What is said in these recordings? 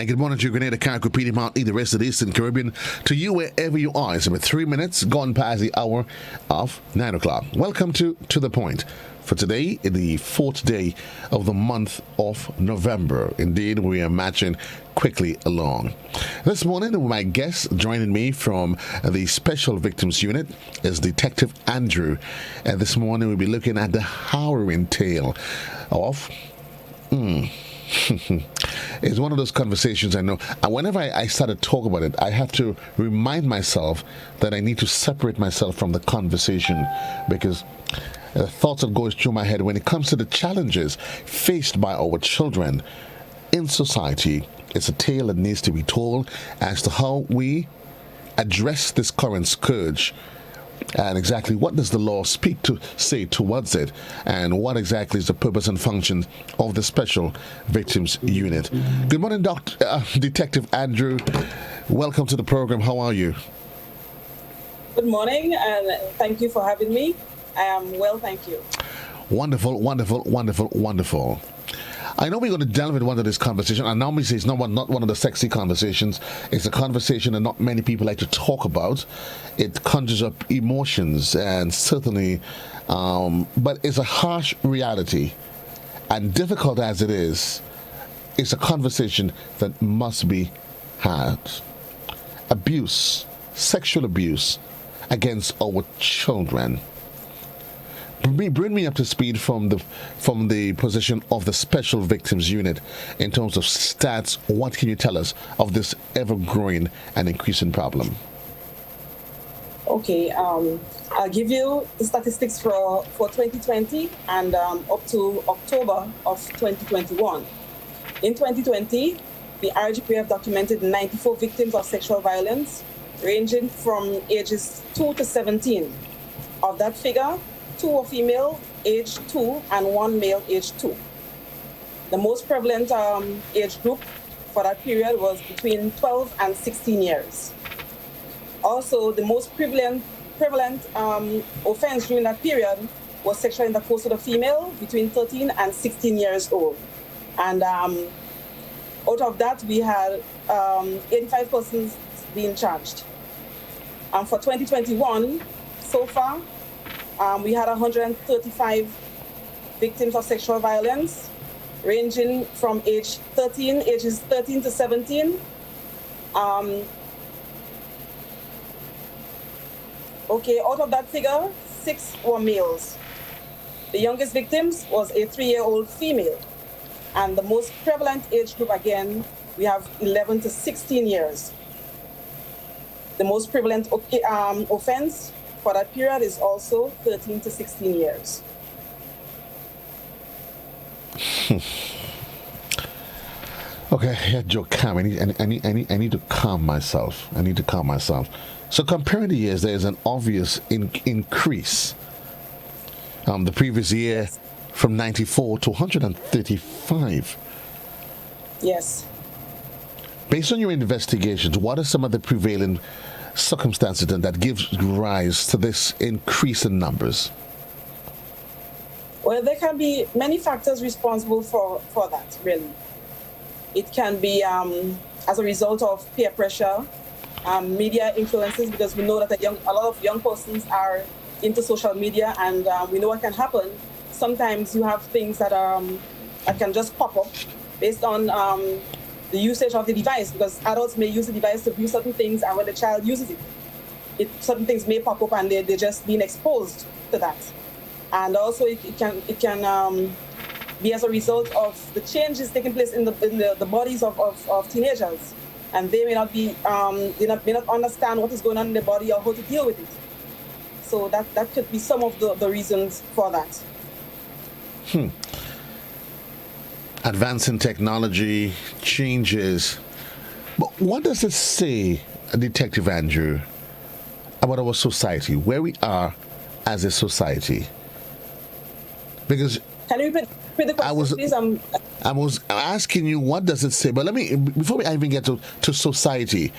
And good morning to you, Grenada, Carriacou, Petite Mountain, the rest of the Eastern Caribbean, to you wherever you are. It's about 3 minutes gone past the hour of 9 o'clock. Welcome to The Point. For today, the fourth day of the month of November. Indeed, we are marching quickly along. This morning, my guest joining me from the Special Victims Unit is Detective Andrew. And this morning, we'll be looking at the harrowing tale of... It's one of those conversations I know. And whenever I start to talk about it, I have to remind myself that I need to separate myself from the conversation, because the thoughts that goes through my head when it comes to the challenges faced by our children in society, it's a tale that needs to be told as to how we address this current scourge. And exactly what does the law say towards it, and what exactly is the purpose and function of the Special Victims Unit? Good morning, Detective Andrew. Welcome to the program. How are you? Good morning, and thank you for having me. I am well, thank you. Wonderful, wonderful, wonderful, wonderful. I know we're going to delve into one of this conversation, and normally say it's not one of the sexy conversations. It's a conversation that not many people like to talk about. It conjures up emotions, and certainly, but it's a harsh reality, and difficult as it is, it's a conversation that must be had. Abuse, sexual abuse against our children. Bring me up to speed from the position of the Special Victims Unit in terms of stats. What can you tell us of this ever-growing and increasing problem? Okay, I'll give you the statistics for 2020 and up to October of 2021. In 2020, the RGPF documented 94 victims of sexual violence, ranging from ages 2 to 17. Of that figure, 2 were female, age 2, and 1 male, age 2. The most prevalent age group for that period was between 12 and 16 years. Also, the most prevalent offense during that period was sexual intercourse with a female between 13 and 16 years old. And out of that, we had 85 persons being charged. And for 2021, so far, we had 135 victims of sexual violence, ranging from ages 13 to 17. Out of that figure, 6 were males. The youngest victims was a 3-year-old female. And the most prevalent age group, again, we have 11 to 16 years. The most prevalent offense for that period is also 13 to 16 years. Okay, Joe, calm. I need to calm myself. So comparing the years, there is an obvious increase. The previous year, from 94 to 135. Yes. Based on your investigations, what are some of the prevailing circumstances that gives rise to this increase in numbers? Well, there can be many factors responsible for that, really. It can be as a result of peer pressure, media influences, because we know that a lot of young persons are into social media, and we know what can happen. Sometimes you have things that can just pop up based on the usage of the device, because adults may use the device to view certain things, and when the child uses it, certain things may pop up, and they're just being exposed to that. And also, it can be as a result of the changes taking place in the bodies of teenagers, and they may not may not understand what is going on in their body or how to deal with it. So that could be some of the reasons for that. Advancing technology, changes. But what does it say, Detective Andrew, about our society, where we are as a society? Because can you repeat the question, please? I was asking you, what does it say? But before I even get to society,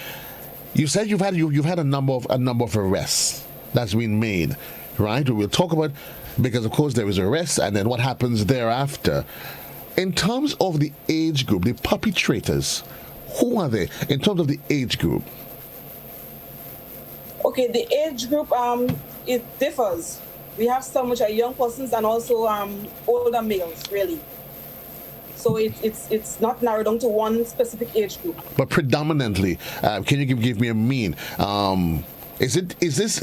you said you've had a number of arrests that's been made, right? We'll talk about, because of course there is arrests and then what happens thereafter. In terms of the age group, the perpetrators, Who are they in terms of the age group? Okay, the age group, it differs. We have some which are young persons and also older males, really. So it's not narrowed down to one specific age group. But predominantly, can you give me a mean? Is this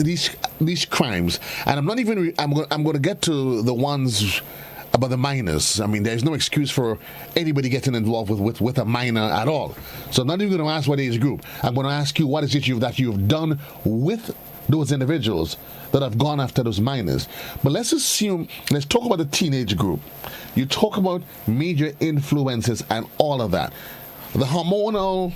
these crimes? And I'm not even. I'm going to get to the ones about the minors. I mean, there's no excuse for anybody getting involved with a minor at all. So I'm not even going to ask what age group. I'm going to ask you what is it that you've done with those individuals that have gone after those minors. But let's talk about the teenage group. You talk about major influences and all of that. The hormonal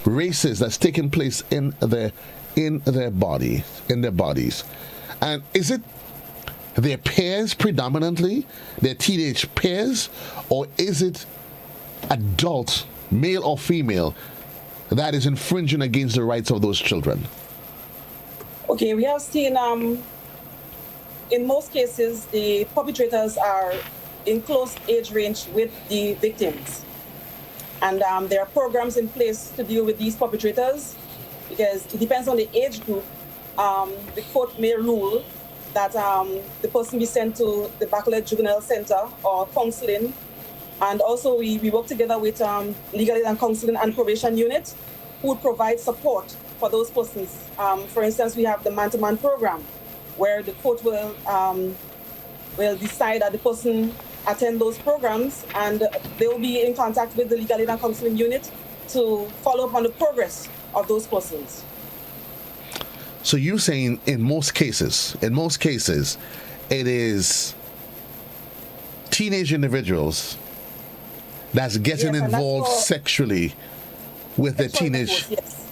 races that's taking place in their bodies. And is it their peers predominantly, their teenage peers, or is it adult, male or female, that is infringing against the rights of those children? Okay, we have seen in most cases the perpetrators are in close age range with the victims, and there are programs in place to deal with these perpetrators because it depends on the age group. The court may rule that the person be sent to the Baccalaureate Juvenile Center or counseling. And also we work together with Legal Aid and Counseling and Probation Unit who would provide support for those persons. For instance, we have the man-to-man program where the court will decide that the person attend those programs and they will be in contact with the Legal Aid and Counseling Unit to follow up on the progress of those persons. So you're saying in most cases, it is teenage individuals that's getting involved sexually with their teenage,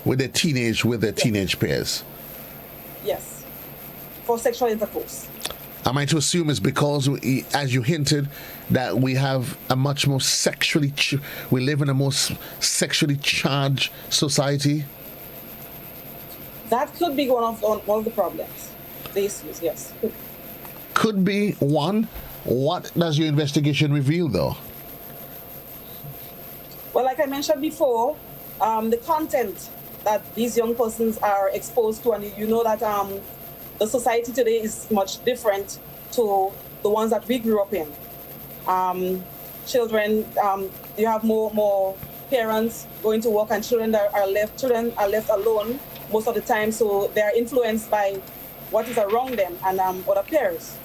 with their teenage peers. Yes, for sexual intercourse. Am I to assume it's because, as you hinted, that we have a much more we live in a more sexually charged society? That could be one of the problems, the issues, yes. Could be one. What does your investigation reveal, though? Well, like I mentioned before, the content that these young persons are exposed to, and you know that the society today is much different to the ones that we grew up in. Children, you have more parents going to work, and children are left alone most of the time, so they are influenced by what is around them and other peers.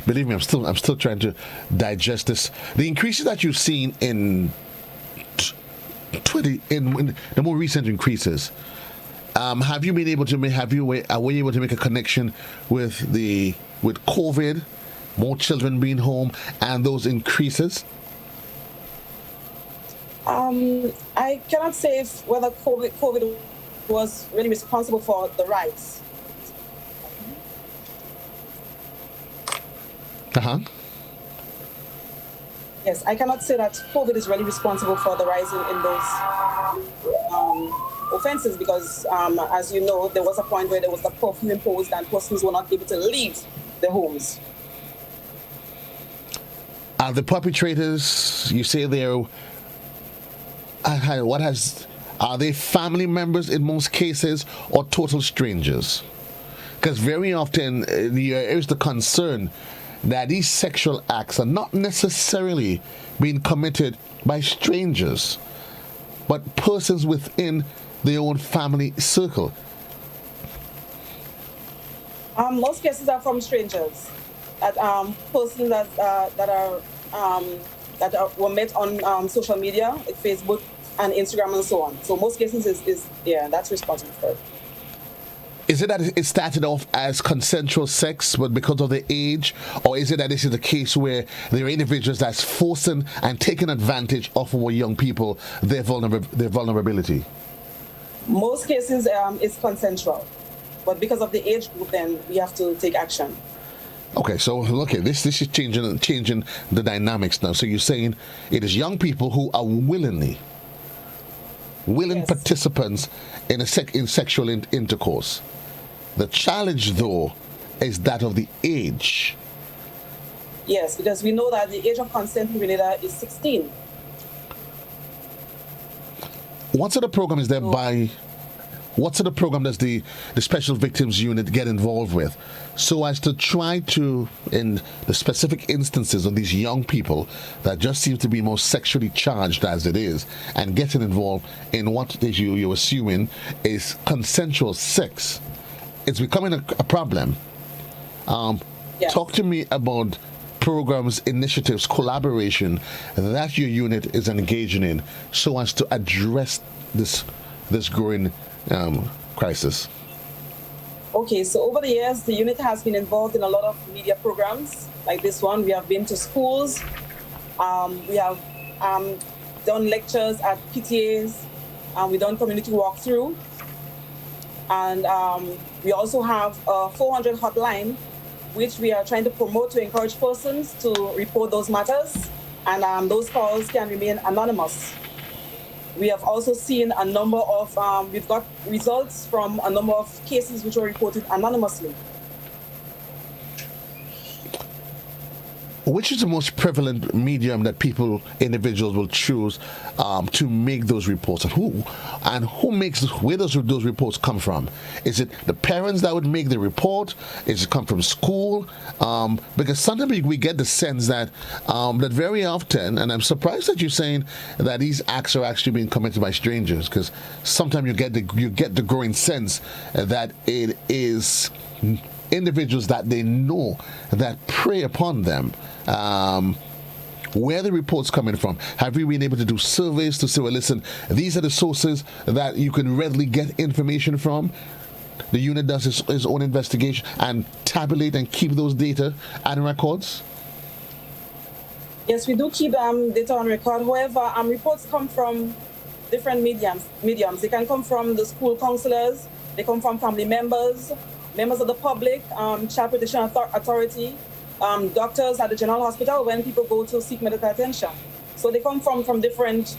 Believe me, I'm still trying to digest this. The increases that you've seen in the more recent increases, have you been able to were you able to make a connection with COVID, more children being home, and those increases? I cannot say whether COVID was really responsible for the rise. Yes, I cannot say that COVID is really responsible for the rise in those offenses because, as you know, there was a point where there was a curfew imposed and persons were not able to leave their homes. Are the perpetrators, you say they're, are they family members in most cases or total strangers? Because very often there is the concern that these sexual acts are not necessarily being committed by strangers, but persons within their own family circle. Most cases are from strangers, persons that were met on social media, like Facebook and Instagram and so on. So most cases is that's responsible for it. Is it that it started off as consensual sex, but because of the age, or is it that this is the case where there are individuals that's forcing and taking advantage of our young people, their vulnerability? Most cases it's consensual, but because of the age group, then we have to take action. Okay, so this is changing the dynamics now. So you're saying it is young people who are willing yes, participants in sexual intercourse. The challenge, though, is that of the age. Yes, because we know that the age of consent in Grenada is 16. What sort of program is there what sort of program does the Special Victims Unit get involved with so as to try to, in the specific instances of these young people that just seem to be more sexually charged as it is, and getting involved in what you're assuming is consensual sex? It's becoming a problem. Yes. Talk to me about programs, initiatives, collaboration that your unit is engaging in so as to address this growing crisis. Okay, so over the years, the unit has been involved in a lot of media programs like this one. We have been to schools. We have done lectures at PTAs. We've done community walkthrough. And we also have a 400 hotline, which we are trying to promote to encourage persons to report those matters. And those calls can remain anonymous. We have also seen a number of, we've got results from a number of cases which were reported anonymously. Which is the most prevalent medium that individuals will choose to make those reports? And where does those reports come from? Is it the parents that would make the report? Is it come from school? Because sometimes we get the sense that that very often, and I'm surprised that you're saying that these acts are actually being committed by strangers, because sometimes you get the growing sense that it is individuals that they know that prey upon them. Where are the reports coming from? Have we been able to do surveys to say, well, listen, these are the sources that you can readily get information from? The unit does its own investigation and tabulate and keep those data and records? Yes, we do keep data on record. However, reports come from different mediums. They can come from the school counselors. They come from family members of the public, Child Protection Authority, doctors at the General Hospital when people go to seek medical attention. So they come from different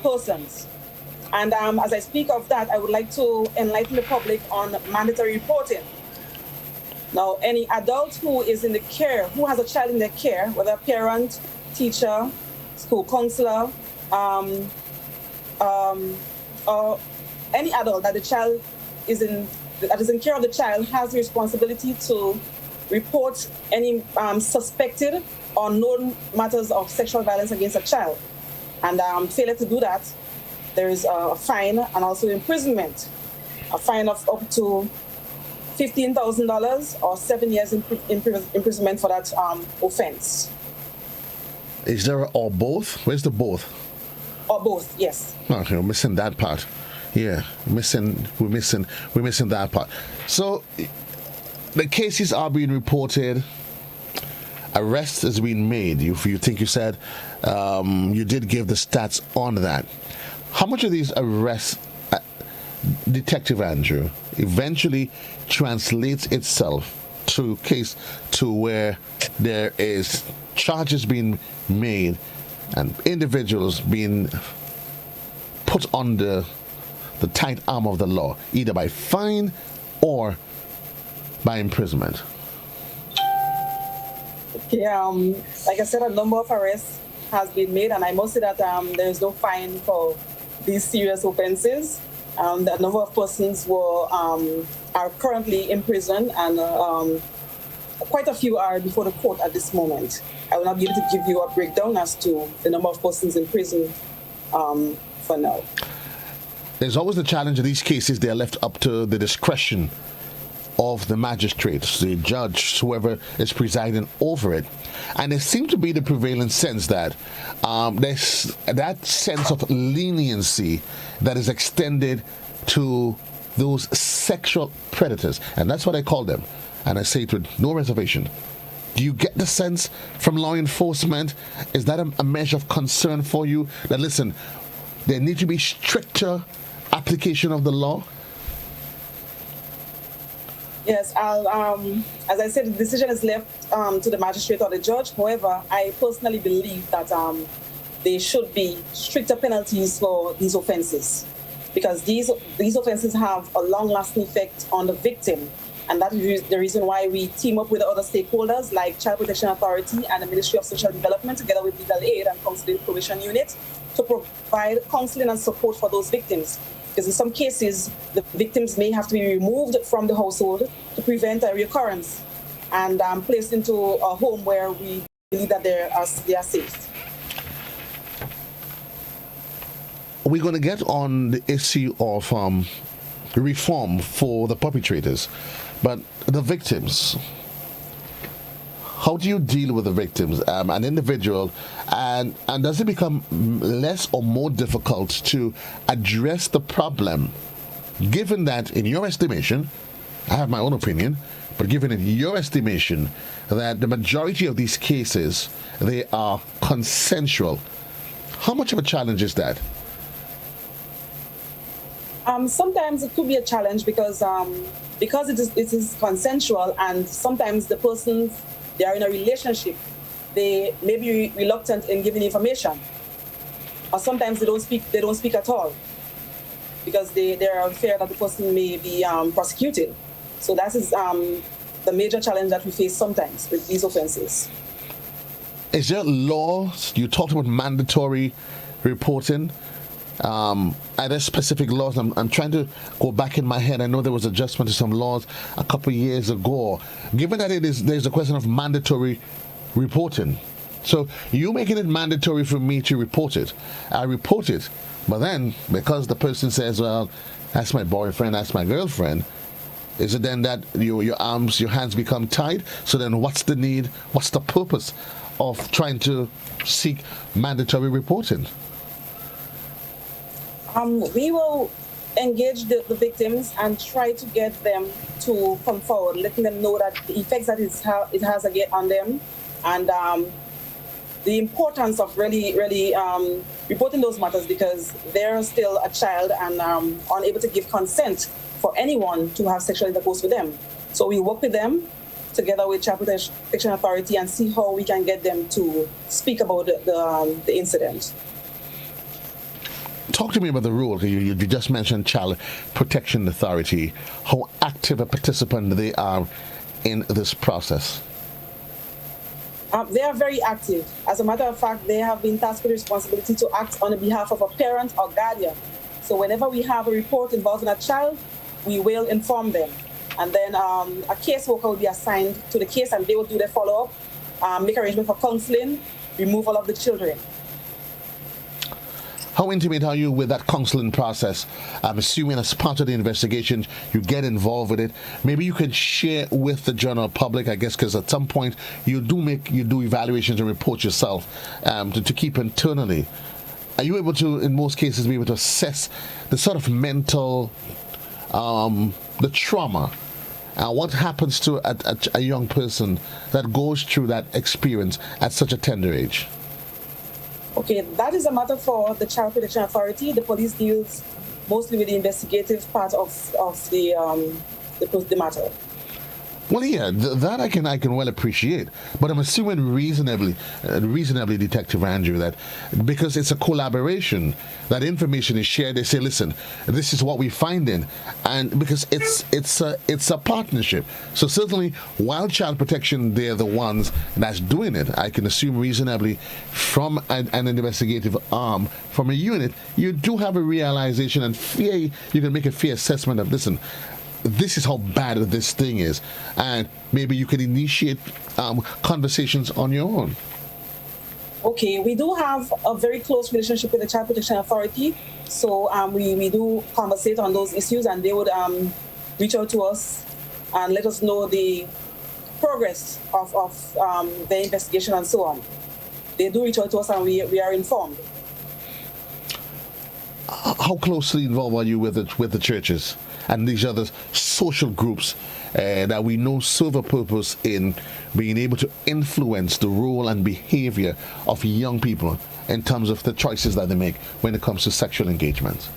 persons. And as I speak of that, I would like to enlighten the public on mandatory reporting. Now, any adult who is in the care, who has a child in their care, whether a parent, teacher, school counselor, or any adult that the child is in care of the child, has the responsibility to report any suspected or known matters of sexual violence against a child. And failure to do that, there is a fine and also imprisonment. A fine of up to $15,000 or 7 years imprisonment for that offense. Is there or both? Where's the both? Or both, yes. Okay, we're missing that part. Yeah, we're missing that part. So the cases are being reported. Arrest has been made. You think you said you did give the stats on that. How much of these arrests, Detective Andrew, eventually translates itself to case to where there is charges being made and individuals being put under the tight arm of the law, either by fine or by imprisonment? Okay, like I said, a number of arrests has been made, and I must say that there is no fine for these serious offenses. A number of persons are currently in prison, and quite a few are before the court at this moment. I will not be able to give you a breakdown as to the number of persons in prison for now. There's always the challenge of these cases. They are left up to the discretion of the magistrates, the judge, whoever is presiding over it. And it seems to be the prevailing sense that there's that sense of leniency that is extended to those sexual predators. And that's what I call them. And I say it with no reservation. Do you get the sense from law enforcement? Is that a measure of concern for you? That, listen, there need to be stricter application of the law? Yes, as I said, the decision is left to the magistrate or the judge. However, I personally believe that there should be stricter penalties for these offenses, because these offenses have a long-lasting effect on the victim. And that is the reason why we team up with other stakeholders like Child Protection Authority and the Ministry of Social Development, together with Legal Aid and Counseling Provision Unit, to provide counseling and support for those victims. Because in some cases, the victims may have to be removed from the household to prevent a recurrence and placed into a home where we believe that they are safe. We're going to get on the issue of reform for the perpetrators, but the victims. How do you deal with the victims, an individual, and does it become less or more difficult to address the problem, given that, in your estimation, I have my own opinion, but given in your estimation that the majority of these cases, they are consensual? How much of a challenge is that? Sometimes it could be a challenge because it is consensual, and sometimes the persons, they are in a relationship, they may be reluctant in giving information, or sometimes they don't speak at all because they are fear that the person may be prosecuted. So that is the major challenge that we face sometimes with these offenses. Is there laws? You talked about mandatory reporting. Are there specific laws? I'm trying to go back in my head. I know there was adjustment to some laws a couple of years ago. Given that there's a question of mandatory reporting. So you making it mandatory for me to report it. I report it. But then, because the person says, well, that's my boyfriend, that's my girlfriend, is it then that your hands become tied? So then what's the need, what's the purpose of trying to seek mandatory reporting? We will engage the victims and try to get them to come forward, letting them know that the effects that it has again on them, and the importance of really reporting those matters, because they're still a child and unable to give consent for anyone to have sexual intercourse with them. So we work with them together with Child Protection Authority and see how we can get them to speak about the incident. Talk to me about the rule. You just mentioned Child Protection Authority. How active a participant they are in this process? They are very active. As a matter of fact, they have been tasked with the responsibility to act on the behalf of a parent or guardian. So whenever we have a report involving a child, we will inform them. And then a caseworker will be assigned to the case, and they will do their follow-up, make arrangements for counseling, removal of the children. How intimate are you with that counseling process? I'm assuming as part of the investigation, you get involved with it. Maybe you can share with the general public, I guess, because at some point you do evaluations and reports yourself to keep internally. Are you able to, in most cases, be able to assess the sort of mental, the trauma, what happens to a young person that goes through that experience at such a tender age? Okay, that is a matter for the Child Protection Authority. The police deals mostly with the investigative part of the matter. Well, yeah, that I can well appreciate, but I'm assuming reasonably, Detective Andrew, that because it's a collaboration, that information is shared. They say, listen, this is what we find in, and because it's a partnership. So certainly, while Child Protection, they're the ones that's doing it, I can assume reasonably from an investigative arm, from a unit, you do have a realization and fear. You can make a fair assessment of, listen, this is how bad this thing is, and maybe you can initiate conversations on your own. Okay, we do have a very close relationship with the Child Protection Authority, so we do conversate on those issues, and they would reach out to us and let us know the progress of the investigation and so on. They do reach out to us, and we are informed. How closely involved are you with the churches and these other social groups that we know serve a purpose in being able to influence the role and behavior of young people in terms of the choices that they make when it comes to sexual engagement?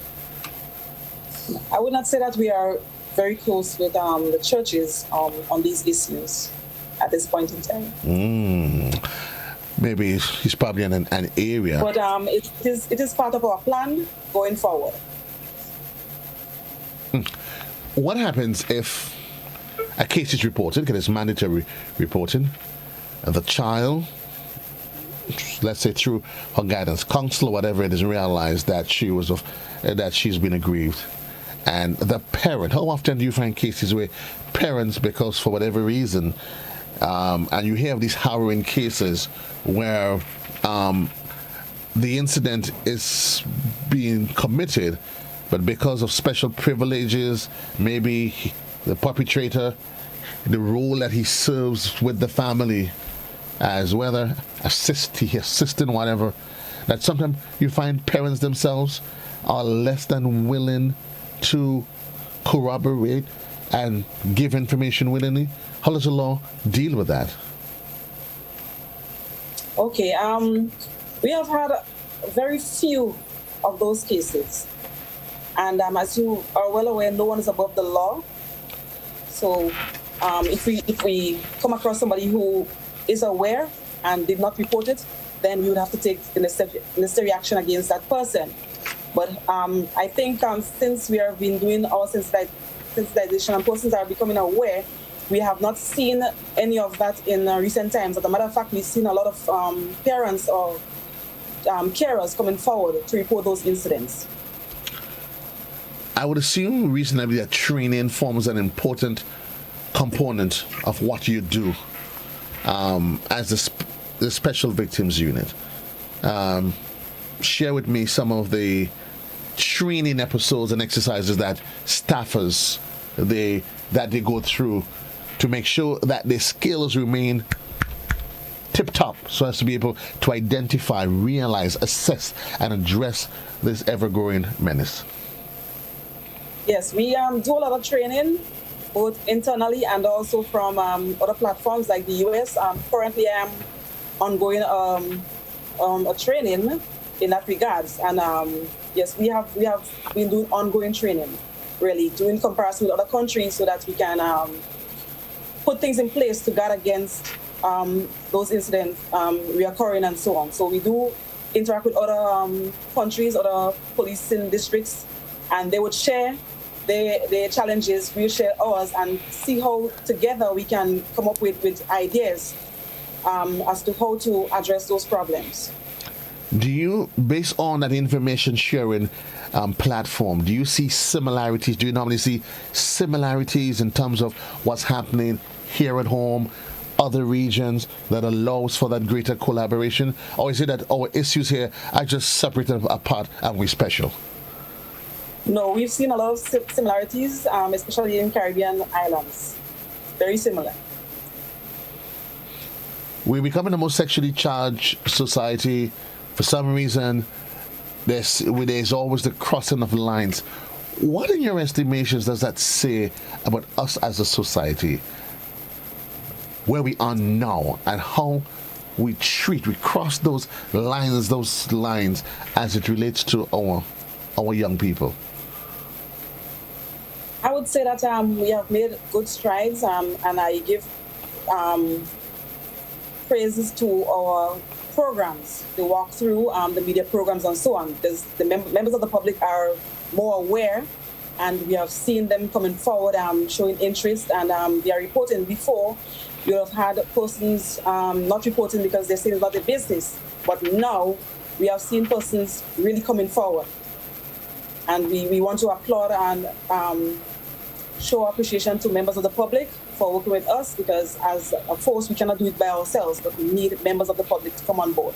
I would not say that we are very close with the churches on these issues at this point in time. Maybe he's probably in an area. But it is part of our plan going forward. What happens if a case is reported, because it's mandatory reporting, and the child, let's say through her guidance counselor, whatever it is, realized that that she's been aggrieved. And the parent, how often do you find cases where parents, because for whatever reason, and you hear of these harrowing cases where the incident is being committed, but because of special privileges, maybe the perpetrator, the role that he serves with the family, as whether assisting, whatever, that sometimes you find parents themselves are less than willing to corroborate and give information willingly. How does the law deal with that? Okay, we have had very few of those cases. And as you are well aware, no one is above the law. So if we come across somebody who is aware and did not report it, then we would have to take the necessary action against that person. But I think since we have been doing our sensitization and persons are becoming aware, we have not seen any of that in recent times. As a matter of fact, we've seen a lot of parents or carers coming forward to report those incidents. I would assume reasonably that training forms an important component of what you do as the Special Victims Unit. Share with me some of the training episodes and exercises that staffers they go through to make sure that their skills remain tip-top, so as to be able to identify, realize, assess, and address this ever-growing menace. Yes, we do a lot of training, both internally and also from other platforms like the US. Currently, I am ongoing a training in that regards, and yes, we have been doing ongoing training, really doing comparison with other countries, so that we can put things in place to guard against those incidents reoccurring and so on. So we do interact with other countries, other policing districts, and they would share their challenges, we'll share ours, and see how together we can come up with ideas as to how to address those problems. Do you, based on that information sharing platform, do you see similarities? Do you normally see similarities in terms of what's happening here at home, other regions, that allows for that greater collaboration? Or is it that our issues here are just separated apart and we're special? No, we've seen a lot of similarities, especially in Caribbean islands. Very similar. We're becoming a more sexually charged society. For some reason, there's always the crossing of lines. What, in your estimations, does that say about us as a society, where we are now, and how we cross those lines as it relates to our young people? I would say that we have made good strides, and I give praises to our programs, the walkthrough, the media programs, and so on, because the members of the public are more aware, and we have seen them coming forward, showing interest, and they are reporting. Before, you have had persons not reporting because they're saying it's not their business, but now we have seen persons really coming forward. And we want to applaud and show appreciation to members of the public for working with us, because as a force, we cannot do it by ourselves, but we need members of the public to come on board.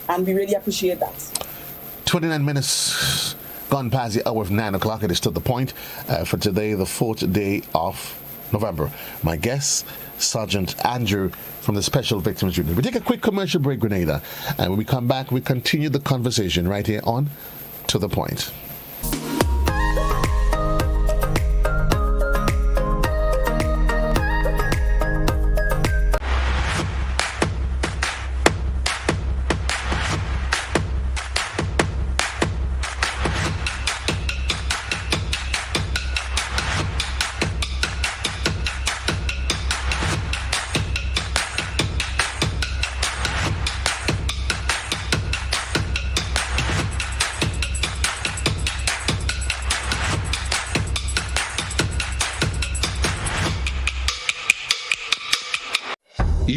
And we really appreciate that. 29 minutes gone past the hour of 9 o'clock. It is to the point for today, the 4th day of November. My guest, Sergeant Andrew from the Special Victims Unit. We take a quick commercial break, Grenada, and when we come back, we continue the conversation right here on To the Point.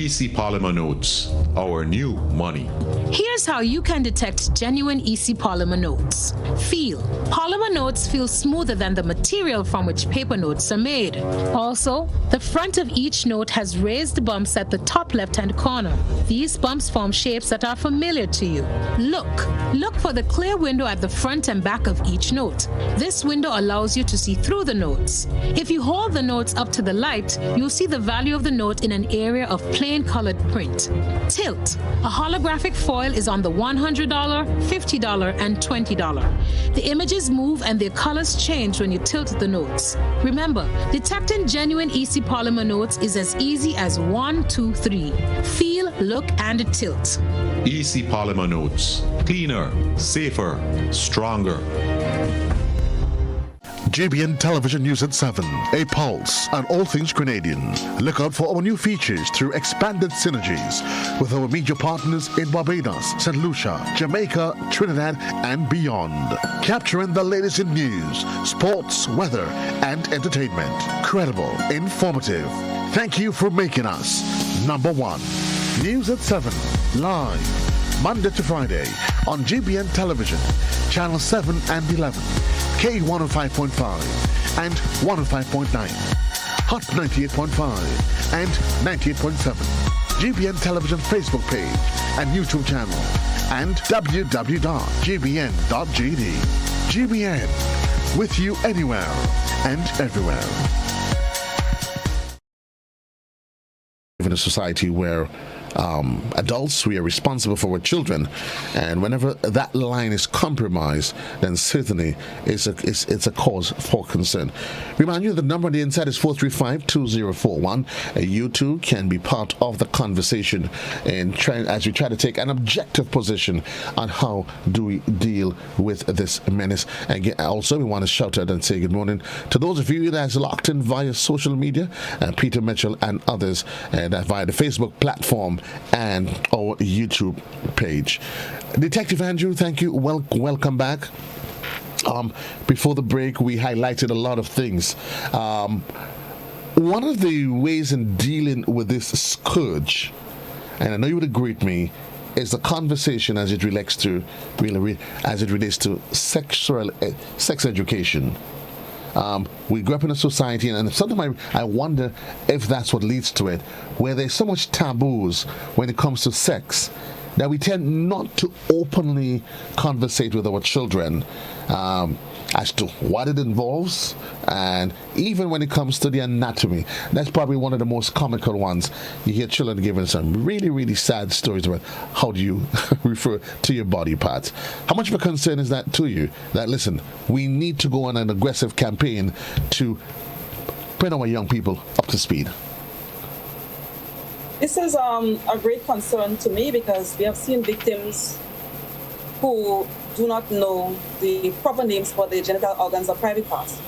EC Polymer Notes, our new money. Here's how you can detect genuine EC polymer notes. Feel. Polymer notes feel smoother than the material from which paper notes are made. Also, the front of each note has raised bumps at the top left-hand corner. These bumps form shapes that are familiar to you. Look for the clear window at the front and back of each note. This window allows you to see through the notes. If you hold the notes up to the light, you'll see the value of the note in an area of plain colored print. Tilt. A holographic foil is on the $100, $50, and $20. The images move and their colors change when you tilt the notes. Remember, detecting genuine EC polymer notes is as easy as 1, 2, 3. Feel, look, and tilt. EC Polymer Notes. Cleaner, safer, stronger. JBN Television News at 7, a pulse on all things Grenadian. Look out for our new features through expanded synergies with our media partners in Barbados, St. Lucia, Jamaica, Trinidad, and beyond. Capturing the latest in news, sports, weather, and entertainment. Credible, informative. Thank you for making us number one. News at 7, live, Monday to Friday on GBN Television, Channel 7 and 11. K105.5 and 105.9, Hot 98.5 and 98.7, GBN Television Facebook page and YouTube channel, and www.gbn.gd. GBN, with you anywhere and everywhere. In a society where adults, we are responsible for our children, and whenever that line is compromised, then certainly it's a cause for concern. Remind you, the number on the inside is 435-2041. You too can be part of the conversation as we try to take an objective position on how do we deal with this menace. And also, we want to shout out and say good morning to those of you that are locked in via social media, Peter Mitchell and others, and via the Facebook platform and our YouTube page. Detective Andrew, thank you. Welcome back. Before the break, we highlighted a lot of things. One of the ways in dealing with this scourge, and I know you would agree with me, is the conversation as it relates to sex education. We grew up in a society, and sometimes I wonder if that's what leads to it, where there's so much taboos when it comes to sex that we tend not to openly conversate with our children as to what it involves, and even when it comes to the anatomy. That's probably one of the most comical ones. You hear children giving some really, really sad stories about how do you refer to your body parts. How much of a concern is that to you? That, listen, we need to go on an aggressive campaign to bring our young people up to speed. This is a great concern to me because we have seen victims who do not know the proper names for their genital organs or private parts.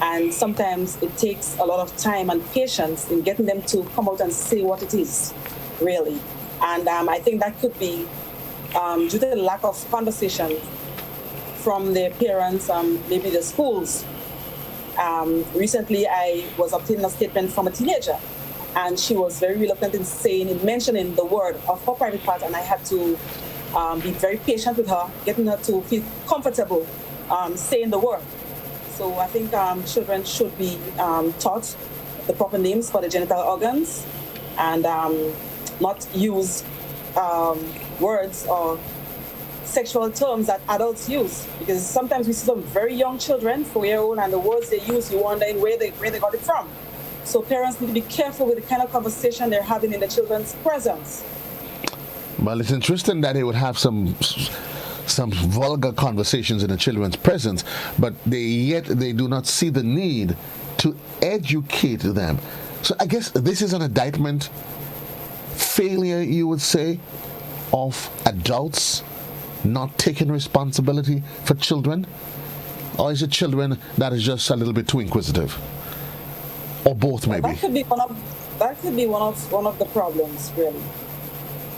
And sometimes it takes a lot of time and patience in getting them to come out and say what it is, really. And I think that could be due to the lack of conversation from their parents, maybe the schools. Recently, I was obtaining a statement from a teenager, and she was very reluctant in mentioning the word of her private part, and I had to be very patient with her, getting her to feel comfortable saying the word. So I think children should be taught the proper names for the genital organs and not use words or sexual terms that adults use. Because sometimes we see some very young children, 4-year-old, and the words they use, you wonder where they got it from. So parents need to be careful with the kind of conversation they're having in the children's presence. Well, it's interesting that they would have some vulgar conversations in the children's presence, but they do not see the need to educate them. So I guess this is an indictment, failure, you would say, of adults not taking responsibility for children? Or is it children that is just a little bit too inquisitive? Or both, maybe? That could be one of the problems, really.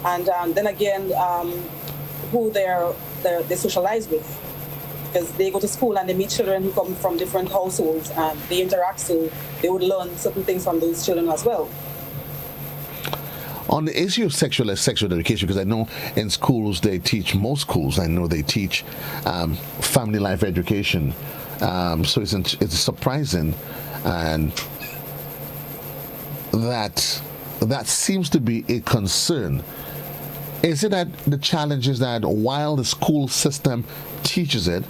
And then again, who they socialize with, because they go to school and they meet children who come from different households and they interact, so they would learn certain things from those children as well. On the issue of sexual education, because I know in schools they teach, most schools I know they teach family life education. So it's surprising, and that seems to be a concern. Is it that the challenge is that while the school system teaches it,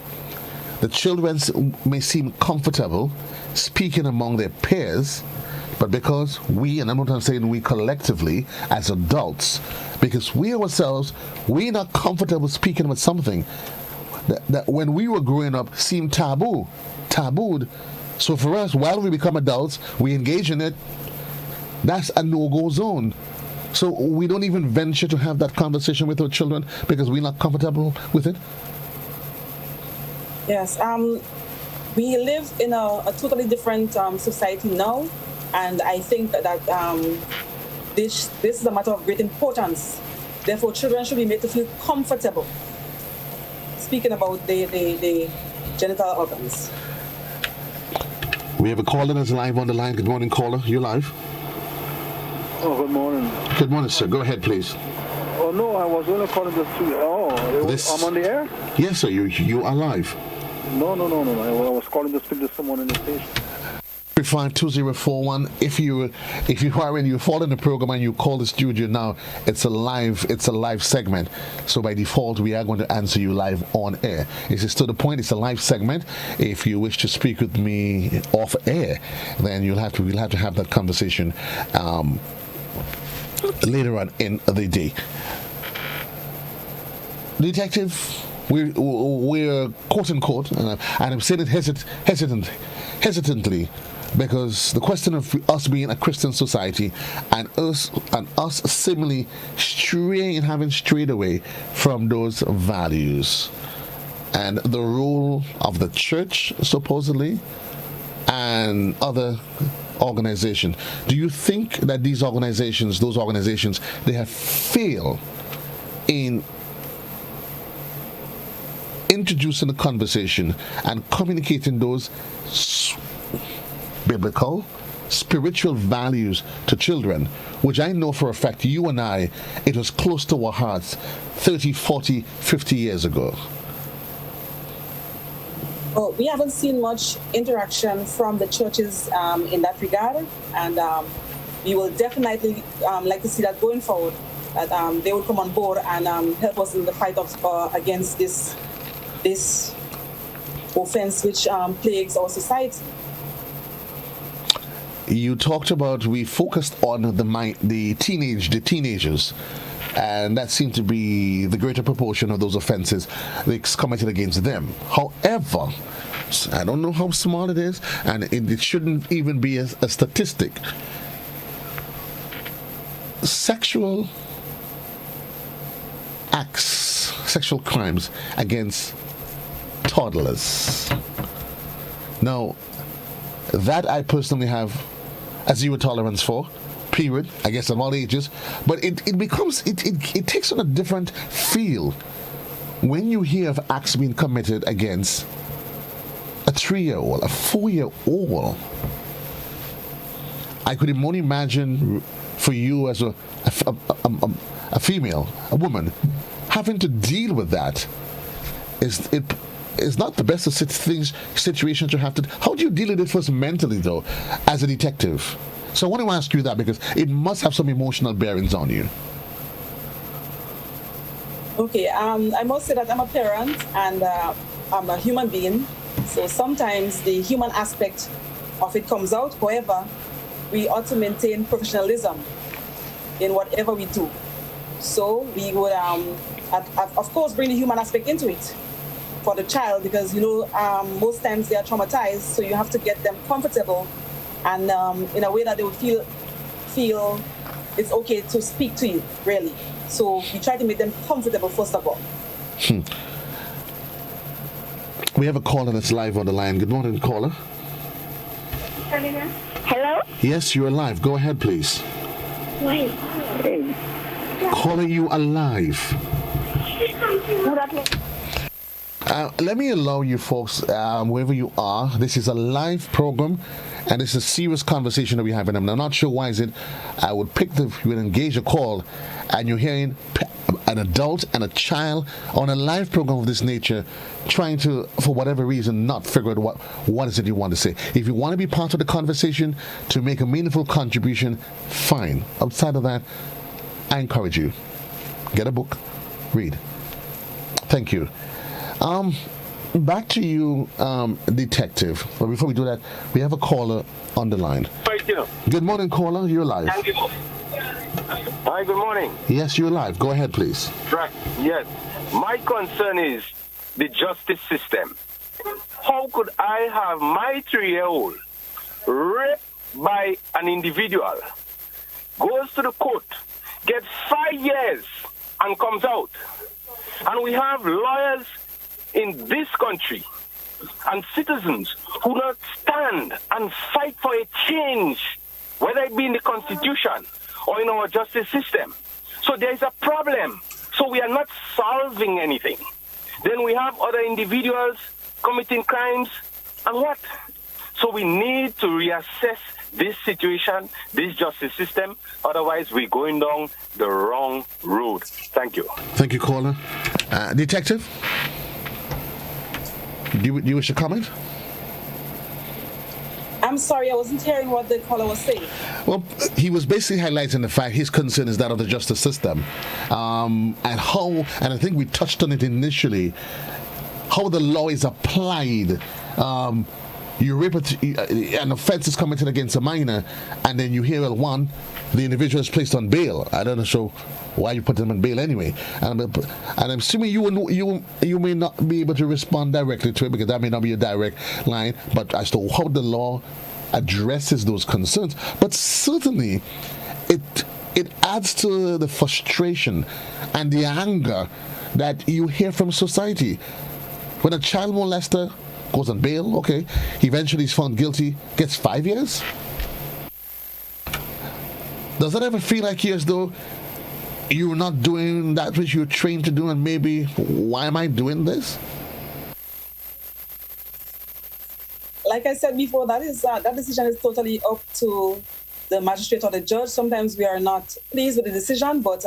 the children may seem comfortable speaking among their peers, but because we, and I'm not saying we collectively as adults, because we ourselves, we're not comfortable speaking about something that when we were growing up seemed tabooed. So for us, while we become adults, we engage in it, that's a no-go zone. So we don't even venture to have that conversation with our children because we're not comfortable with it? Yes, we live in a totally different society now, and I think that this is a matter of great importance. Therefore, children should be made to feel comfortable speaking about the genital organs. We have a caller that's live on the line. Good morning, caller. You're live. Oh, good morning. Good morning, sir. Go ahead, please. Oh, no, I was only calling just to... I'm on the air? Yes, sir. You are live. No. I was calling to speak to someone in the station. 352041. If you fall in the program and you call the studio now, it's a live segment. So by default, we are going to answer you live on air. This is to the point. It's a live segment. If you wish to speak with me off air, then we'll have to have that conversation later on in the day. Detective, we're quote unquote, and I'm saying it hesitantly, because the question of us being a Christian society and us seemingly having strayed away from those values, and the role of the church supposedly and other organizations. Do you think that those organizations, they have failed in introducing the conversation and communicating those biblical, spiritual values to children, which I know for a fact you and I, it was close to our hearts 30, 40, 50 years ago? Well, we haven't seen much interaction from the churches in that regard, and we will definitely like to see that going forward, that they will come on board and help us in the fight against this offense which plagues our society. You talked about, we focused on the teenagers, and that seemed to be the greater proportion of those offenses that's committed against them. However, I don't know how small it is, and it shouldn't even be a statistic. Sexual acts, sexual crimes against toddlers. Now, that I personally have a zero tolerance for, period, I guess of all ages, but it takes on a different feel when you hear of acts being committed against a 3-year-old, a 4-year-old. I could only imagine for you as a female, a woman, having to deal with that. It's not the best of situations you have to. How do you deal with it first mentally, though, as a detective? So I want to ask you that, because it must have some emotional bearings on you. Okay, I must say that I'm a parent and I'm a human being. So sometimes the human aspect of it comes out. However, we ought to maintain professionalism in whatever we do. So we would, of course, bring the human aspect into it for the child, because most times they are traumatized, so you have to get them comfortable and in a way that they would feel it's okay to speak to you, really. So we try to make them comfortable first of all. We have a caller that's live on the line. Good morning, caller. Hello? Yes, you're live. Go ahead, please. Wait. Caller, you are live. Let me allow you folks, wherever you are, this is a live program and it's a serious conversation that we're having. I'm not sure why is it. I would you would engage a call and you're hearing an adult and a child on a live program of this nature trying to, for whatever reason, not figure out what is it you want to say. If you want to be part of the conversation to make a meaningful contribution, fine. Outside of that, I encourage you. Get a book, read. Thank you. Back to you, Detective. But before we do that, we have a caller on the line. Thank you. Good morning, caller. You're live. Thank you. Hi, good morning. Yes, you're live. Go ahead, please. Right. Yes. My concern is the justice system. How could I have my 3-year-old raped by an individual, goes to the court, gets 5 years, and comes out? And we have lawyers in this country and citizens who not stand and fight for a change, whether it be in the Constitution or in our justice system. So there is a problem. So we are not solving anything. Then we have other individuals committing crimes, and what? So we need to reassess this situation, this justice system. Otherwise, we're going down the wrong road. Thank you. Thank you, caller. Detective, do you wish to comment? I'm sorry, I wasn't hearing what the caller was saying. Well, he was basically highlighting the fact his concern is that of the justice system, and I think we touched on it initially, how the law is applied. You rape an offense is committed against a minor, and then you hear, well, one, the individual is placed on bail. I don't know why you put them on bail anyway. And I'm assuming you may not be able to respond directly to it because that may not be a direct line, but as to how the law addresses those concerns. But certainly, it adds to the frustration and the anger that you hear from society. When a child molester goes on bail, okay, eventually is found guilty, gets 5 years? Does that ever feel like you as though you're not doing that which you're trained to do, and maybe, why am I doing this? Like I said before, that decision is totally up to the magistrate or the judge. Sometimes we are not pleased with the decision, but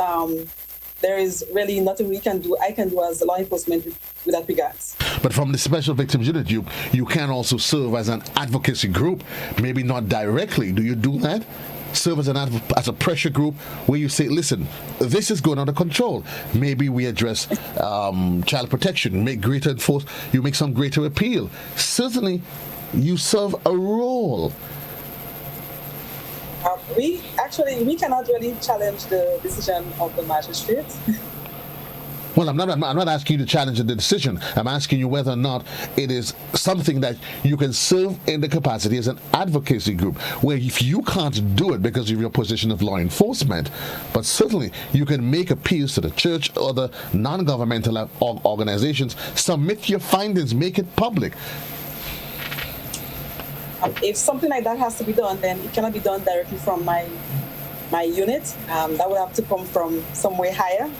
there is really nothing I can do as a law enforcement with that regards. But from the Special Victims Unit, you can also serve as an advocacy group, maybe not directly. Do you do that? Serve as a pressure group where you say, listen, this is going out of control. Maybe we address child protection, you make some greater appeal. Certainly, you serve a role. We cannot really challenge the decision of the magistrate. Well, I'm not asking you to challenge the decision. I'm asking you whether or not it is something that you can serve in the capacity as an advocacy group, where if you can't do it because of your position of law enforcement, but certainly you can make appeals to the church or the non-governmental organizations, submit your findings, make it public. If something like that has to be done, then it cannot be done directly from my unit. That would have to come from somewhere higher,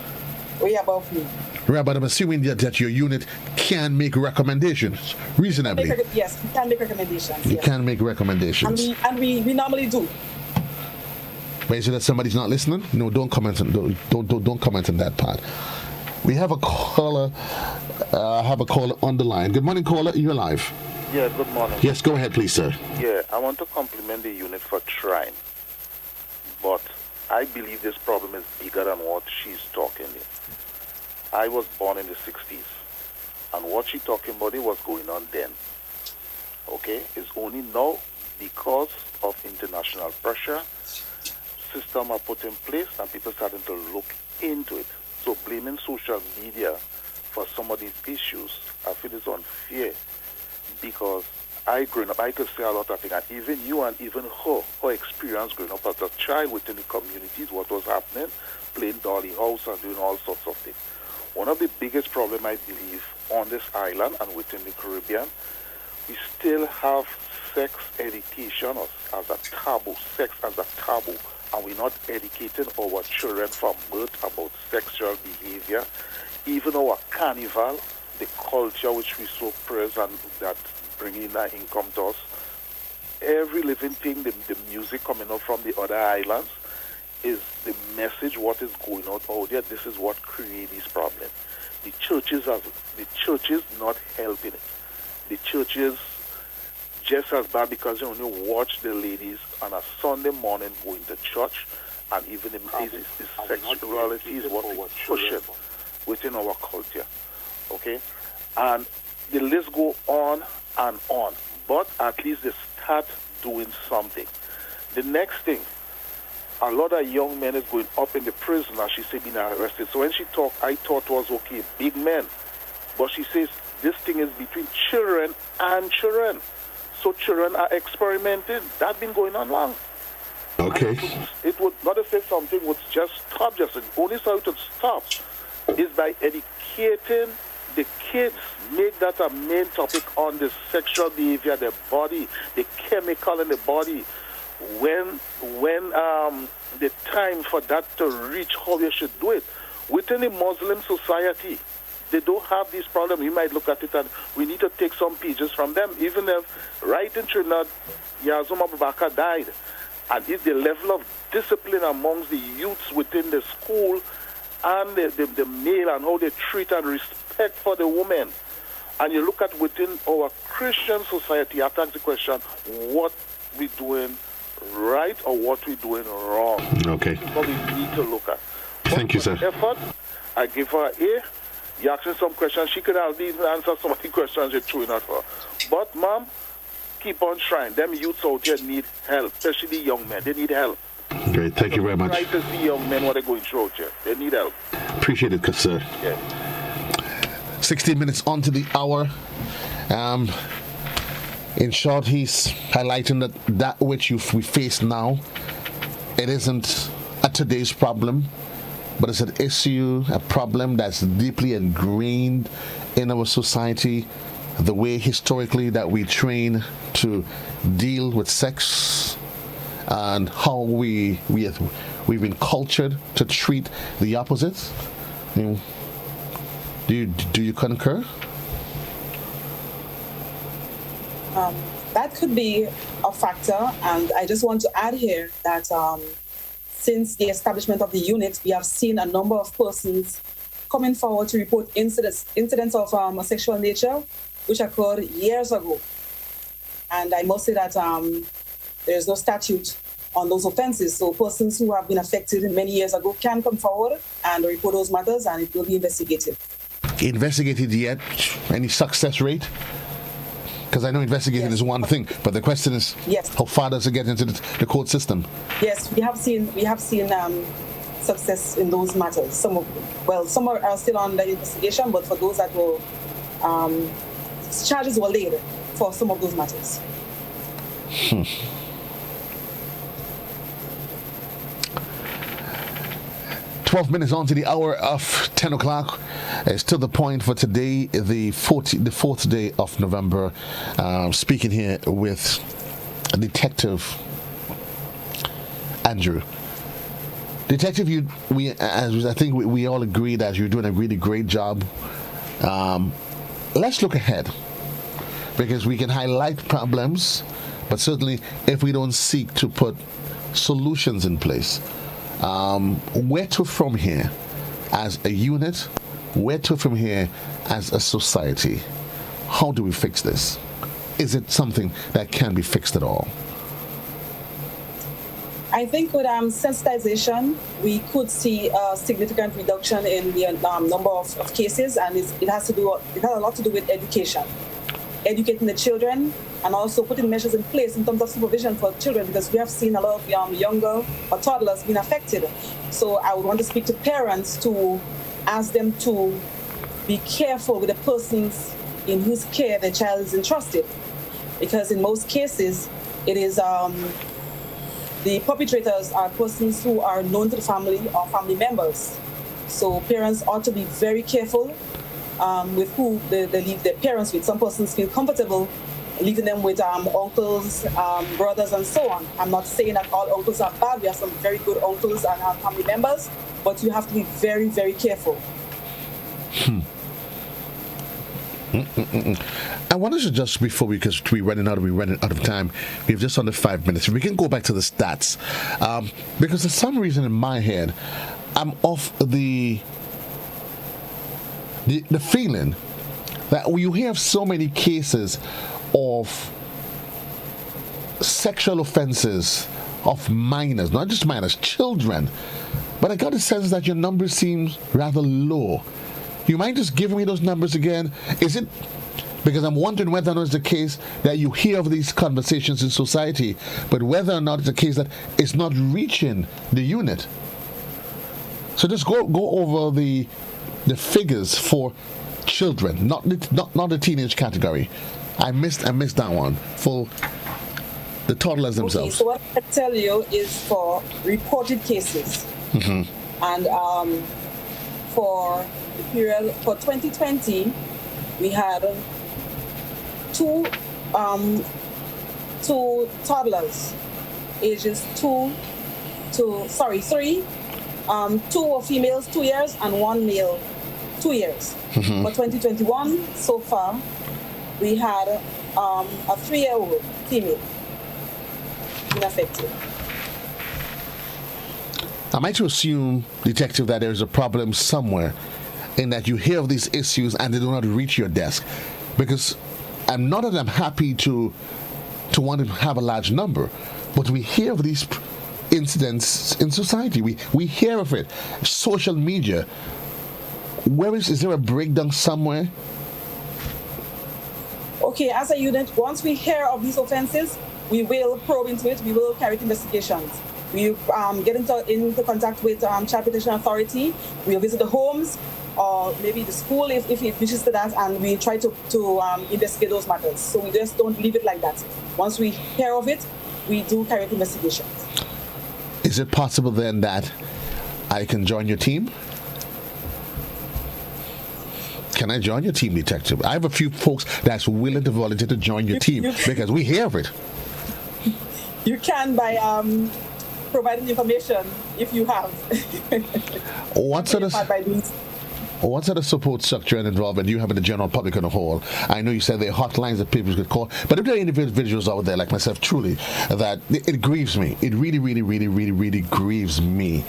way above me. Right, but I'm assuming that your unit can make recommendations reasonably. Yes, we can make recommendations. You can make recommendations. And we normally do. But is it that somebody's not listening? No, don't comment on that part. We have a caller. On the line. Good morning, caller. You're live. Yeah, good morning. Yes, go ahead, please, sir. Yeah, I want to compliment the unit for trying, but I believe this problem is bigger than what she's talking about. I was born in the 60s, and what she's talking about, it was going on then. Okay? It's only now, because of international pressure, systems are put in place, and people starting to look into it. So blaming social media for some of these issues, I feel is unfair. Because I growing up, I could say a lot of things, and even you and even her experience growing up as a child within the communities, what was happening, playing dolly house and doing all sorts of things. One of the biggest problems, I believe, on this island and within the Caribbean, we still have sex education as a taboo, and we're not educating our children from birth about sexual behavior. Even our carnival, the culture which we so praise and that bringing that income to us. Every living thing, the music coming out from the other islands is the message what is going on out there. This is what creates these problems. The churches not helping it. The churches just as bad because you only watch the ladies on a Sunday morning going to church, and even the sexuality is what we push it within our culture. Okay? And the list go on and on. But at least they start doing something. The next thing, a lot of young men is going up in the prison, as she said, being arrested. So when she talked, I thought it was okay, big men. But she says this thing is between children and children. So children are experimenting. That's been going on long. Okay. It would not to say something would just stop. Just the only how it would stop is by educating the kids. Make that a main topic on the sexual behavior, the body, the chemical in the body. When the time for that to reach, how you should do it within the Muslim society. They don't have this problem. You might look at it and we need to take some pages from them. Even if right in Trinidad, Yazum Abubakar died. And if the level of discipline amongst the youths within the school and the male and how they treat and respect for the women. And you look at within our Christian society, I ask the question, what we doing right or what we doing wrong? Okay. That's what we need to look at. Thank you, sir. Effort, I give her A. You asking some questions, she could have even answer some of the questions you're throwing at her. But, ma'am, keep on trying. Them youths out here need help, especially young men. They need help. Great, thank you very much. Try to see young men what they're going through out here. They need help. Appreciate it, sir. Yeah. 16 minutes on to the hour. In short, he's highlighting that which we face now, it isn't a today's problem, but it's an issue, a problem that's deeply ingrained in our society, the way historically that we train to deal with sex and how we've been cultured to treat the opposite. Do you concur? That could be a factor, and I just want to add here that since the establishment of the unit, we have seen a number of persons coming forward to report incidents of a sexual nature which occurred years ago. And I must say that there is no statute on those offenses. So persons who have been affected many years ago can come forward and report those matters, and it will be investigated. Investigated yet? Any success rate? Because I know investigating is one thing, but the question is, how far does it get into the court system? Yes, we have seen success in those matters. Some are still under investigation, but for those that were charges were laid for some of those matters. 12 minutes on to the hour of 10 o'clock. It's to the point for today, the fourth day of November. Speaking here with Detective Andrew. Detective, I think we all agree that you're doing a really great job. Let's look ahead, because we can highlight problems, but certainly if we don't seek to put solutions in place, where to from here as a unit, where to from here as a society? How do we fix this? Is it something that can be fixed at all? I think with sensitization, we could see a significant reduction in the number of cases, and it has a lot to do with education. Educating the children and also putting measures in place in terms of supervision for children, because we have seen a lot of younger or toddlers being affected. So I would want to speak to parents to ask them to be careful with the persons in whose care their child is entrusted, because in most cases it is the perpetrators are persons who are known to the family or family members. So parents ought to be very careful with who they leave their parents with. Some persons feel comfortable leaving them with uncles, brothers, and so on. I'm not saying that all uncles are bad. We have some very good uncles and family members, but you have to be very, very careful. I wanted to just before because we're running out of time. We've just under 5 minutes. We can go back to the stats because for some reason in my head, I'm off the feeling that you have so many cases of sexual offenses of minors, not just minors, children. But I got the sense that your number seems rather low. You mind just giving me those numbers again? Is it because I'm wondering whether or not it's the case that you hear of these conversations in society, but whether or not it's the case that it's not reaching the unit. So just go over the figures for children, not the teenage category. I missed that one for the toddlers themselves. Okay, so what I tell you is for reported cases, and for the period for 2020, we had two toddlers, ages 3. 2 were females, 2 years, and 1 male, 2 years. For 2021, so far, we had a 3-year-old female been affected. Am I to assume, Detective, that there's a problem somewhere in that you hear of these issues and they do not reach your desk? Because I'm not that I'm happy to want to have a large number, but we hear of these incidents in society. We hear of it. Social media. Is there a breakdown somewhere? Okay, as a unit, once we hear of these offenses, we will probe into it. We will carry out investigations. We get into contact with Child Protection Authority. We'll visit the homes or maybe the school if it wishes to that, and we try to investigate those matters. So we just don't leave it like that. Once we hear of it, we do carry out investigations. Is it possible then that I can join your team? Can I join your team, Detective? I have a few folks that's willing to volunteer to join your team because we hear of it. You can by providing information if you have. What sort of support structure and involvement do you have in the general public on the whole? I know you said there are hotlines that people could call, but if there are individuals out there like myself, truly, that it grieves me. It really, really, really, really, really grieves me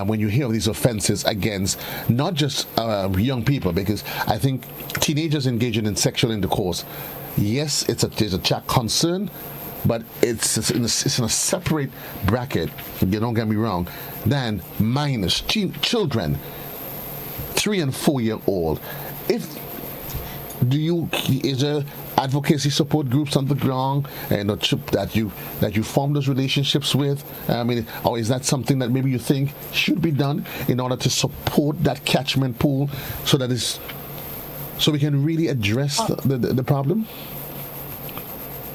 when you hear of these offenses against not just young people, because I think teenagers engaging in sexual intercourse, yes, it's a concern, but it's in a separate bracket, you don't get me wrong, than minors, children, 3 and 4 year old. Is there advocacy support groups on the ground and that you form those relationships with? I mean, or is that something that maybe you think should be done in order to support that catchment pool so we can really address the problem?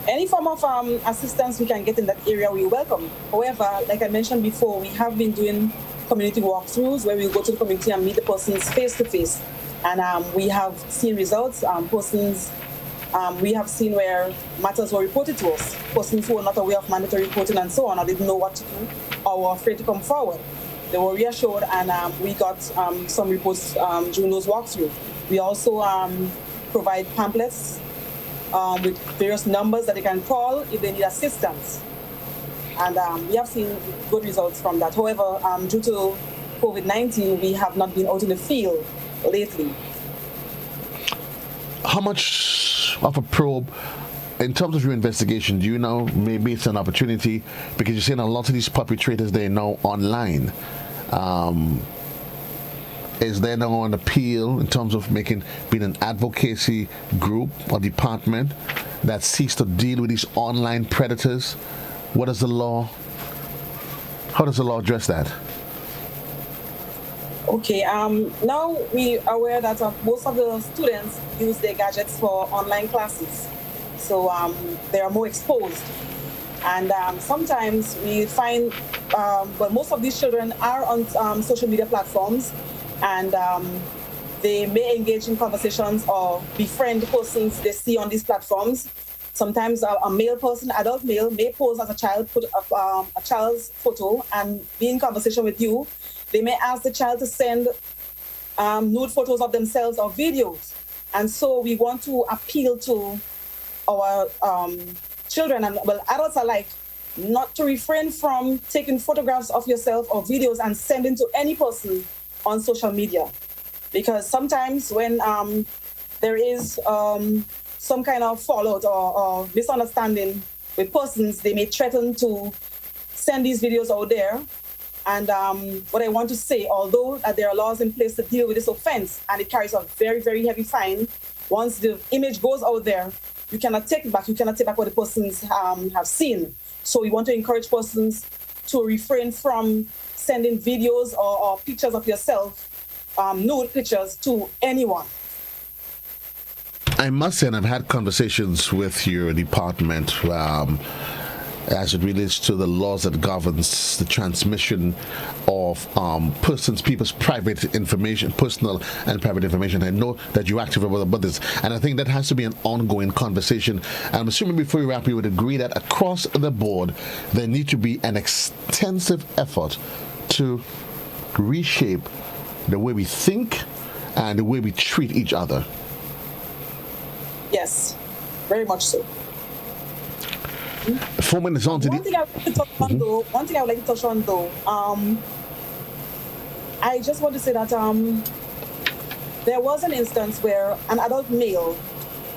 Any form of assistance we can get in that area, we welcome. However, like I mentioned before, we have been doing community walkthroughs where we go to the community and meet the persons face to face. And we have seen results. We have seen where matters were reported to us. Persons who were not aware of mandatory reporting and so on, or didn't know what to do, or were afraid to come forward. They were reassured, and we got some reports during those walkthroughs. We also provide pamphlets with various numbers that they can call if they need assistance. And we have seen good results from that. However, due to COVID-19, we have not been out in the field lately. How much of a probe, in terms of your investigation, do you know maybe it's an opportunity, because you're saying a lot of these perpetrators, they're now online. Is there now an appeal in terms of being an advocacy group or department that seeks to deal with these online predators? How does the law address that? Okay, now we are aware that most of the students use their gadgets for online classes. So they are more exposed. And sometimes we find, most of these children are on social media platforms, and they may engage in conversations or befriend persons they see on these platforms. Sometimes a male person, adult male, may pose as a child, put up a child's photo and be in conversation with you. They may ask the child to send nude photos of themselves or videos. And so we want to appeal to our children and, well, adults alike, not to refrain from taking photographs of yourself or videos and sending to any person on social media. Because sometimes when there is some kind of fallout or misunderstanding with persons, they may threaten to send these videos out there. And what I want to say, although there are laws in place to deal with this offense, and it carries a very, very heavy fine, once the image goes out there, you cannot take it back. You cannot take back what the persons have seen. So we want to encourage persons to refrain from sending videos or pictures of yourself, nude pictures, to anyone. I must say, and I've had conversations with your department as it relates to the laws that governs the transmission of people's private information, personal and private information. I know that you're active about this, and I think that has to be an ongoing conversation. And I'm assuming before you wrap, you would agree that across the board, there needs to be an extensive effort to reshape the way we think and the way we treat each other. Yes, very much so. 4 minutes on to One thing I would like to touch on though, I just want to say that there was an instance where an adult male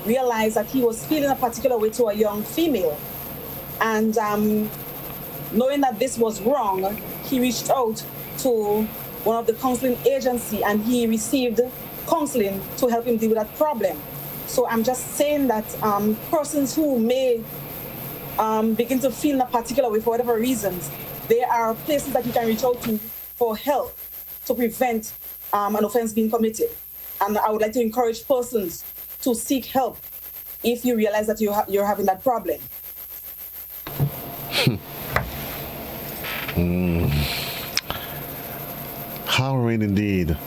realized that he was feeling a particular way to a young female. And knowing that this was wrong, he reached out to one of the counseling agency and he received counseling to help him deal with that problem. So I'm just saying that persons who may begin to feel in a particular way for whatever reasons, there are places that you can reach out to for help to prevent an offense being committed. And I would like to encourage persons to seek help if you realize that you're having that problem. Harrowing indeed.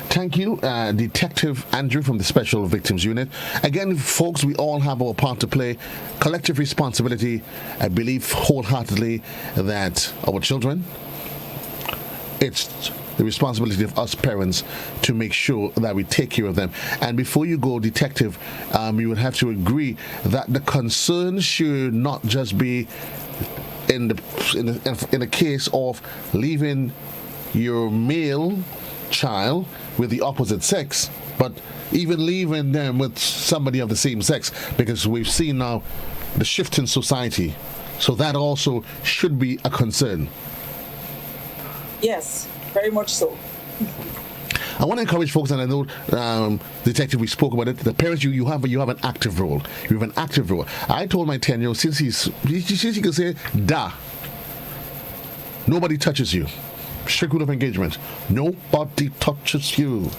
Thank you, Detective Andrew from the Special Victims Unit. Again, folks, we all have our part to play. Collective responsibility. I believe wholeheartedly that our children, it's the responsibility of us parents to make sure that we take care of them. And before you go, Detective, you would have to agree that the concern should not just be in the case of leaving your male child with the opposite sex, but even leaving them with somebody of the same sex, because we've seen now the shift in society. So that also should be a concern. Yes, very much so. I want to encourage folks, and I know, Detective, we spoke about it. The parents, you have an active role. You have an active role. I told my 10-year-old, since he can say da, nobody touches you. Strict rule of engagement. Nobody touches you.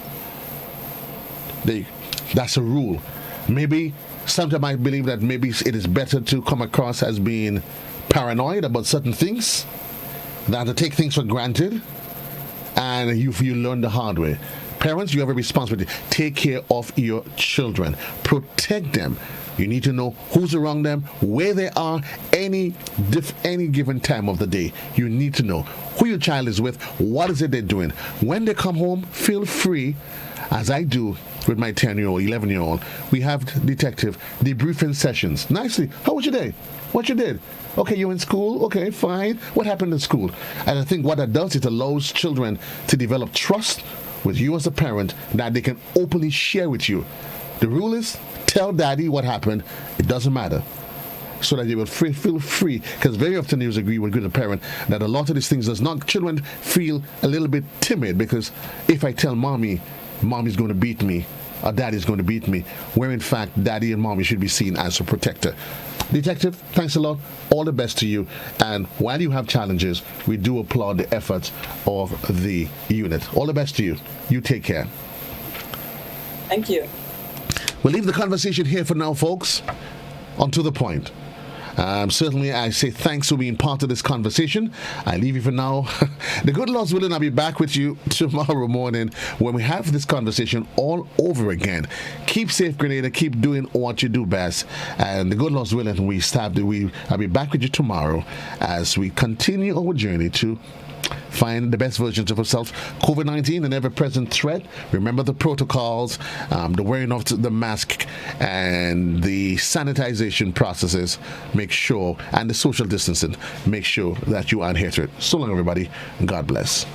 That's a rule. Maybe sometimes I believe that maybe it is better to come across as being paranoid about certain things than to take things for granted, and you learn the hard way. Parents, you have a responsibility. Take care of your children. Protect them. You need to know who's around them, where they are, any given time of the day. You need to know who your child is with, what is it they're doing. When they come home, feel free, as I do with my 10-year-old, 11-year-old. We have, Detective, debriefing sessions. Nicely. How was your day? What you did? Okay, you in school? Okay, fine. What happened in school? And I think what that does, it allows children to develop trust with you as a parent that they can openly share with you. The rule is, tell daddy what happened. It doesn't matter. So that they will feel free. Because very often you agree with a parent that a lot of these things children feel a little bit timid, because if I tell mommy's going to beat me, or daddy's going to beat me, where in fact daddy and mommy should be seen as a protector. Detective, thanks a lot. All the best to you. And while you have challenges, we do applaud the efforts of the unit. All the best to you. You take care. Thank you. We'll leave the conversation here for now, folks. On to the point. Certainly, I say thanks for being part of this conversation. I leave you for now. The good Lord's willing, I'll be back with you tomorrow morning when we have this conversation all over again. Keep safe, Grenada. Keep doing what you do best. And the good Lord's willing, I'll be back with you tomorrow as we continue our journey to find the best versions of yourself. COVID-19, an ever-present threat. Remember the protocols, the wearing of the mask, and the sanitization processes. Make sure, and the social distancing. Make sure that you adhere to it. So long, everybody. God bless.